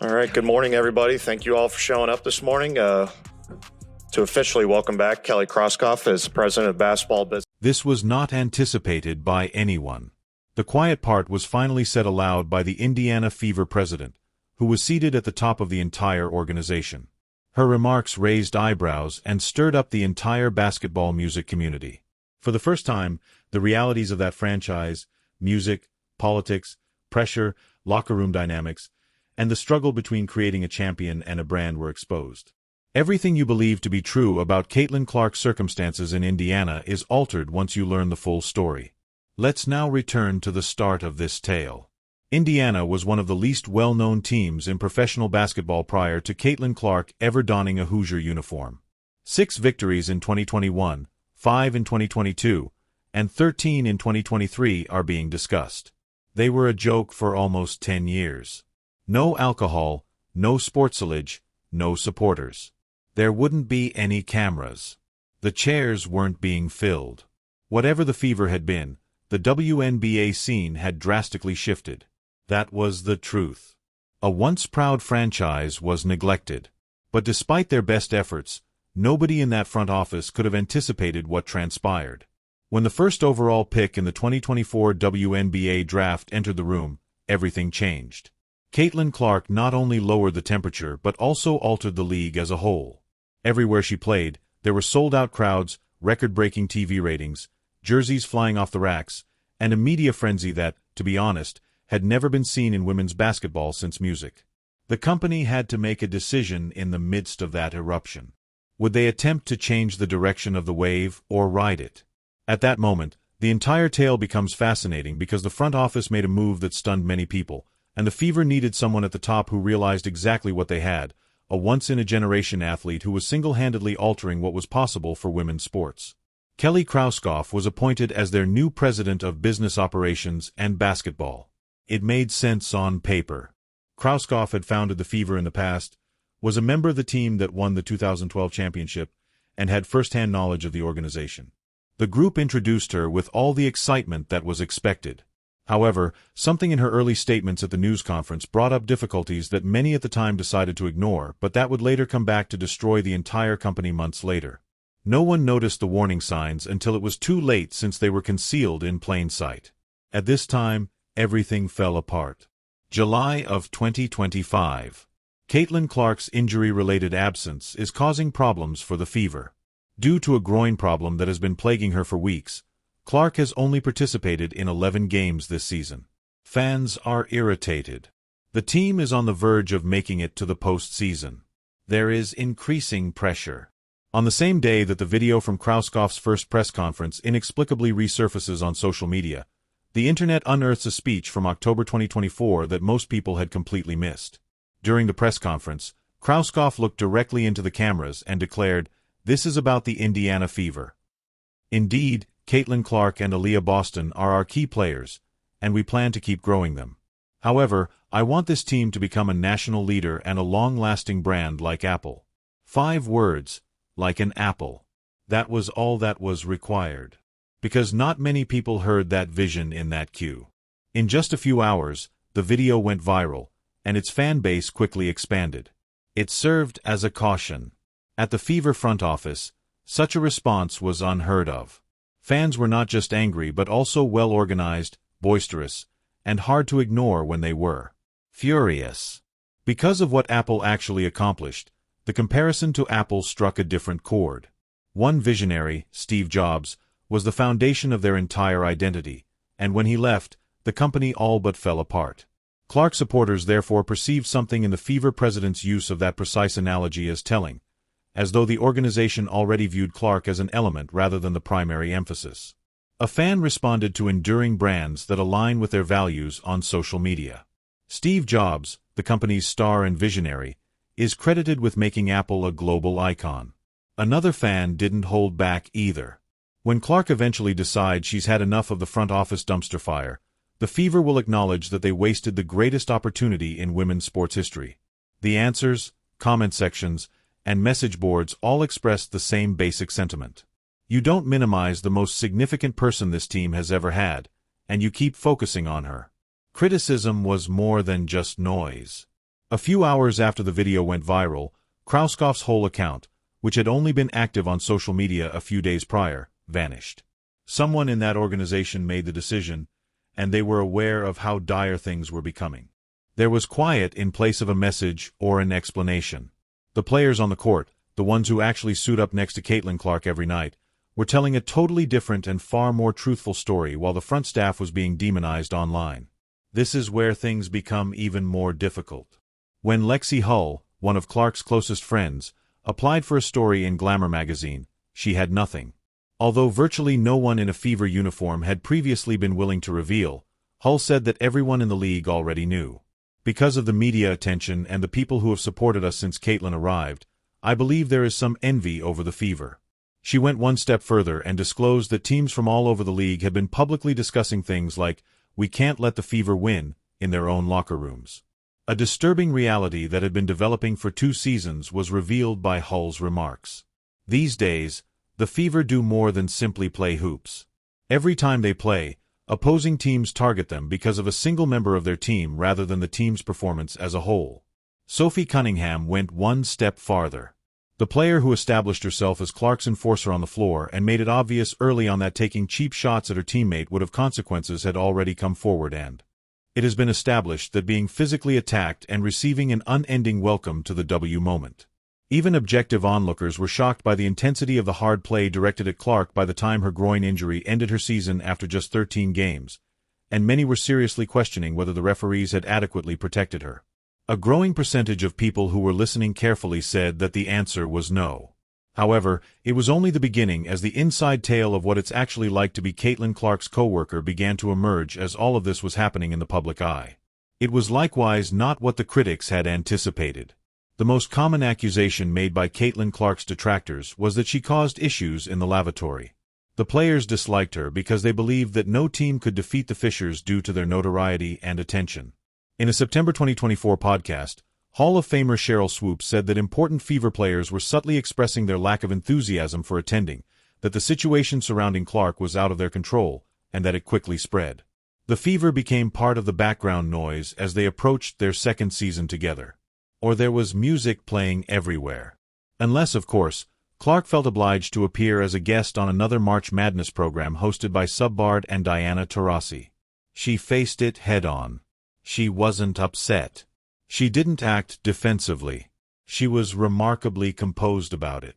All right, good morning, everybody. Thank you all for showing up this morning to officially welcome back Kelly Kroskoff as president of basketball business. This was not anticipated by anyone. The quiet part was finally said aloud by the Indiana Fever president, who was seated at the top of the entire organization. Her remarks raised eyebrows and stirred up the entire basketball music community. For the first time, the realities of that franchise, music, politics, pressure, locker room dynamics, and the struggle between creating a champion and a brand were exposed. Everything you believe to be true about Caitlin Clark's circumstances in Indiana is altered once you learn the full story. Let's now return to the start of this tale. Indiana was one of the least well-known teams in professional basketball prior to Caitlin Clark ever donning a Hoosier uniform. 6 victories in 2021, 5 in 2022, and 13 in 2023 are being discussed. They were a joke for almost 10 years. No alcohol, no sportsilage, no supporters. There wouldn't be any cameras. The chairs weren't being filled. Whatever the fever had been, the WNBA scene had drastically shifted. That was the truth. A once proud franchise was neglected. But despite their best efforts, nobody in that front office could have anticipated what transpired. When the first overall pick in the 2024 WNBA draft entered the room, everything changed. Caitlin Clark not only lowered the temperature but also altered the league as a whole. Everywhere she played, there were sold-out crowds, record-breaking TV ratings, jerseys flying off the racks, and a media frenzy that, to be honest, had never been seen in women's basketball since music. The company had to make a decision in the midst of that eruption. Would they attempt to change the direction of the wave or ride it? At that moment, the entire tale becomes fascinating because the front office made a move that stunned many people, and the Fever needed someone at the top who realized exactly what they had, a once-in-a-generation athlete who was single-handedly altering what was possible for women's sports. Kelly Kroskoff was appointed as their new president of business operations and basketball. It made sense on paper. Kroskoff had founded the Fever in the past, was a member of the team that won the 2012 championship, and had first-hand knowledge of the organization. The group introduced her with all the excitement that was expected. However, something in her early statements at the news conference brought up difficulties that many at the time decided to ignore, but that would later come back to destroy the entire company months later. No one noticed the warning signs until it was too late since they were concealed in plain sight. At this time, everything fell apart. July of 2025. Caitlin Clark's injury-related absence is causing problems for the Fever. Due to a groin problem that has been plaguing her for weeks, Clark has only participated in 11 games this season. Fans are irritated. The team is on the verge of making it to the postseason. There is increasing pressure. On the same day that the video from Kroskoff's first press conference inexplicably resurfaces on social media, the internet unearths a speech from October 2024 that most people had completely missed. During the press conference, Kroskoff looked directly into the cameras and declared, "This is about the Indiana Fever. Indeed, Caitlin Clark and Aaliyah Boston are our key players, and we plan to keep growing them. However, I want this team to become a national leader and a long-lasting brand like Apple." 5 words, like an apple. That was all that was required. Because not many people heard that vision in that cue. In just a few hours, the video went viral, and its fan base quickly expanded. It served as a caution. At the Fever front office, such a response was unheard of. Fans were not just angry but also well-organized, boisterous, and hard to ignore when they were furious. Because of what Apple actually accomplished, the comparison to Apple struck a different chord. One visionary, Steve Jobs, was the foundation of their entire identity, and when he left, the company all but fell apart. Clark supporters therefore perceived something in the Fever president's use of that precise analogy as telling, as though the organization already viewed Clark as an element rather than the primary emphasis. A fan responded to enduring brands that align with their values on social media. Steve Jobs, the company's star and visionary, is credited with making Apple a global icon. Another fan didn't hold back either. When Clark eventually decides she's had enough of the front office dumpster fire, the Fever will acknowledge that they wasted the greatest opportunity in women's sports history. The answers, comment sections, and message boards all expressed the same basic sentiment. You don't minimize the most significant person this team has ever had, and you keep focusing on her. Criticism was more than just noise. A few hours after the video went viral, Krauskopf's whole account, which had only been active on social media a few days prior, vanished. Someone in that organization made the decision, and they were aware of how dire things were becoming. There was quiet in place of a message or an explanation. The players on the court, the ones who actually suit up next to Caitlin Clark every night, were telling a totally different and far more truthful story while the front staff was being demonized online. This is where things become even more difficult. When Lexi Hull, one of Clark's closest friends, applied for a story in Glamour magazine, she had nothing. Although virtually no one in a Fever uniform had previously been willing to reveal, Hull said that everyone in the league already knew. Because of the media attention and the people who have supported us since Caitlin arrived, I believe there is some envy over the Fever. She went one step further and disclosed that teams from all over the league had been publicly discussing things like, "We can't let the Fever win," in their own locker rooms. A disturbing reality that had been developing for 2 seasons was revealed by Hull's remarks. These days, the Fever do more than simply play hoops. Every time they play, opposing teams target them because of a single member of their team rather than the team's performance as a whole. Sophie Cunningham went one step farther. The player who established herself as Clark's enforcer on the floor and made it obvious early on that taking cheap shots at her teammate would have consequences had already come forward, and it has been established that being physically attacked and receiving an unending welcome to the W moment. Even objective onlookers were shocked by the intensity of the hard play directed at Clark by the time her groin injury ended her season after just 13 games, and many were seriously questioning whether the referees had adequately protected her. A growing percentage of people who were listening carefully said that the answer was no. However, it was only the beginning as the inside tale of what it's actually like to be Caitlin Clark's co-worker began to emerge as all of this was happening in the public eye. It was likewise not what the critics had anticipated. The most common accusation made by Caitlin Clark's detractors was that she caused issues in the lavatory. The players disliked her because they believed that no team could defeat the Fishers due to their notoriety and attention. In a September 2024 podcast, Hall of Famer Cheryl Swoops said that important Fever players were subtly expressing their lack of enthusiasm for attending, that the situation surrounding Clark was out of their control, and that it quickly spread. The Fever became part of the background noise as they approached their second season together. Or there was music playing everywhere. Unless, of course, Clark felt obliged to appear as a guest on another March Madness program hosted by Subbard and Diana Taurasi. She faced it head-on. She wasn't upset. She didn't act defensively. She was remarkably composed about it.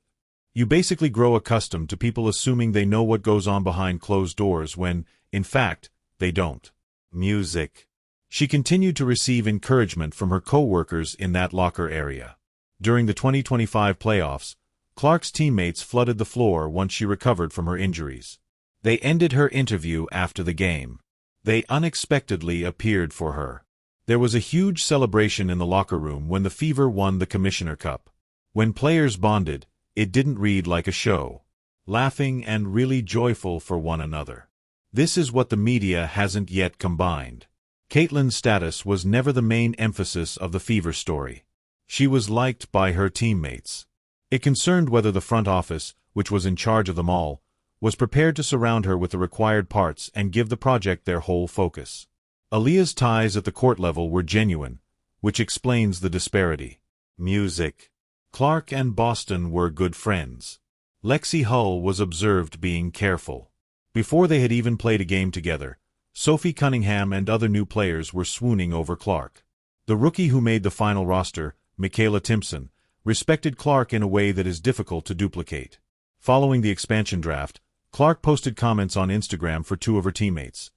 You basically grow accustomed to people assuming they know what goes on behind closed doors when, in fact, they don't. Music. She continued to receive encouragement from her co-workers in that locker area. During the 2025 playoffs, Clark's teammates flooded the floor once she recovered from her injuries. They ended her interview after the game. They unexpectedly appeared for her. There was a huge celebration in the locker room when the Fever won the Commissioner Cup. When players bonded, it didn't read like a show. Laughing and really joyful for one another. This is what the media hasn't yet combined. Caitlin's status was never the main emphasis of the Fever story. She was liked by her teammates. It concerned whether the front office, which was in charge of them all, was prepared to surround her with the required parts and give the project their whole focus. Aaliyah's ties at the court level were genuine, which explains the disparity. Music. Clark and Boston were good friends. Lexi Hull was observed being careful. Before they had even played a game together, Sophie Cunningham and other new players were swooning over Clark. The rookie who made the final roster, Michaela Timpson, respected Clark in a way that is difficult to duplicate. Following the expansion draft, Clark posted comments on Instagram for 2 of her teammates.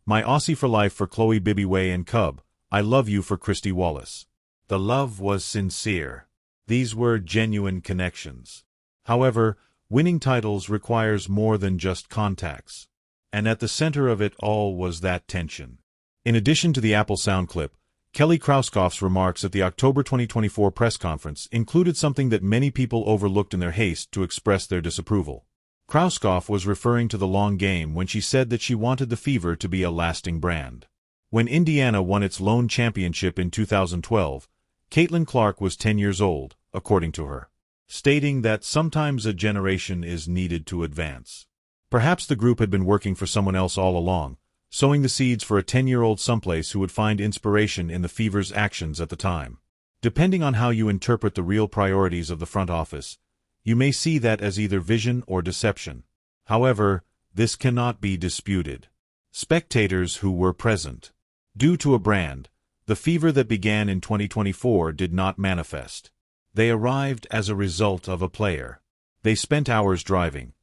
"My Aussie for life for Chloe Bibby-Way and Cub. I love you for Christy Wallace." The love was sincere. These were genuine connections. However, winning titles requires more than just contacts. And at the center of it all was that tension. In addition to the Apple sound clip, Kelly Krauskopf's remarks at the October 2024 press conference included something that many people overlooked in their haste to express their disapproval. Krauskopf was referring to the long game when she said that she wanted the Fever to be a lasting brand. When Indiana won its lone championship in 2012, Caitlin Clark was 10 years old, according to her, stating that sometimes a generation is needed to advance. Perhaps the group had been working for someone else all along, sowing the seeds for a 10-year-old someplace who would find inspiration in the Fever's actions at the time. Depending on how you interpret the real priorities of the front office, you may see that as either vision or deception. However, this cannot be disputed. Spectators who were present. Due to a brand, the fever that began in 2024 did not manifest. They arrived as a result of a player. They spent hours driving.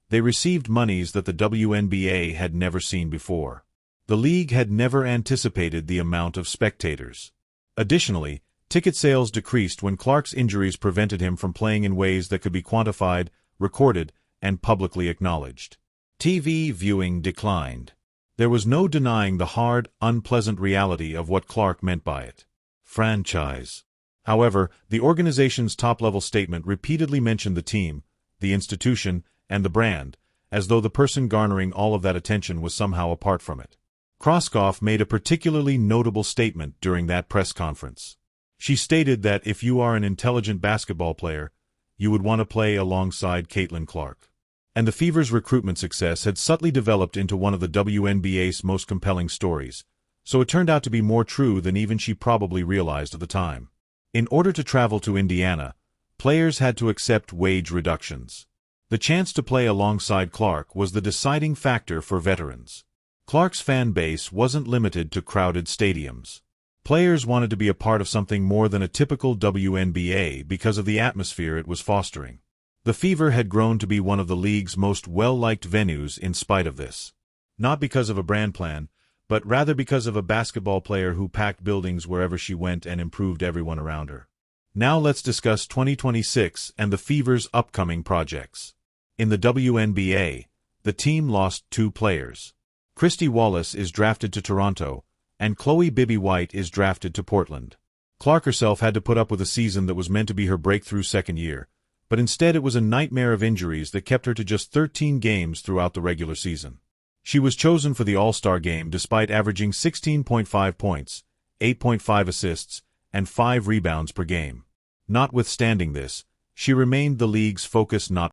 They received monies that the WNBA had never seen before. The league had never anticipated the amount of spectators. Additionally, ticket sales decreased when Clark's injuries prevented him from playing in ways that could be quantified, recorded, and publicly acknowledged. TV viewing declined. There was no denying the hard, unpleasant reality of what Clark meant by it. Franchise. However, the organization's top-level statement repeatedly mentioned the team, the institution, and the brand, as though the person garnering all of that attention was somehow apart from it. Kroskoff made a particularly notable statement during that press conference. She stated that if you are an intelligent basketball player, you would want to play alongside Caitlin Clark. And the Fever's recruitment success had subtly developed into one of the WNBA's most compelling stories, so it turned out to be more true than even she probably realized at the time. In order to travel to Indiana, players had to accept wage reductions. The chance to play alongside Clark was the deciding factor for veterans. Clark's fan base wasn't limited to crowded stadiums. Players wanted to be a part of something more than a typical WNBA because of the atmosphere it was fostering. The Fever had grown to be one of the league's most well-liked venues in spite of this. Not because of a brand plan, but rather because of a basketball player who packed buildings wherever she went and improved everyone around her. Now let's discuss 2026 and the Fever's upcoming projects. In the WNBA, the team lost 2 players. Christy Wallace is drafted to Toronto, and Chloe Bibby White is drafted to Portland. Clark herself had to put up with a season that was meant to be her breakthrough second year, but instead it was a nightmare of injuries that kept her to just 13 games throughout the regular season. She was chosen for the All-Star game despite averaging 16.5 points, 8.5 assists, and 5 rebounds per game. Notwithstanding this, she remained the league's focus not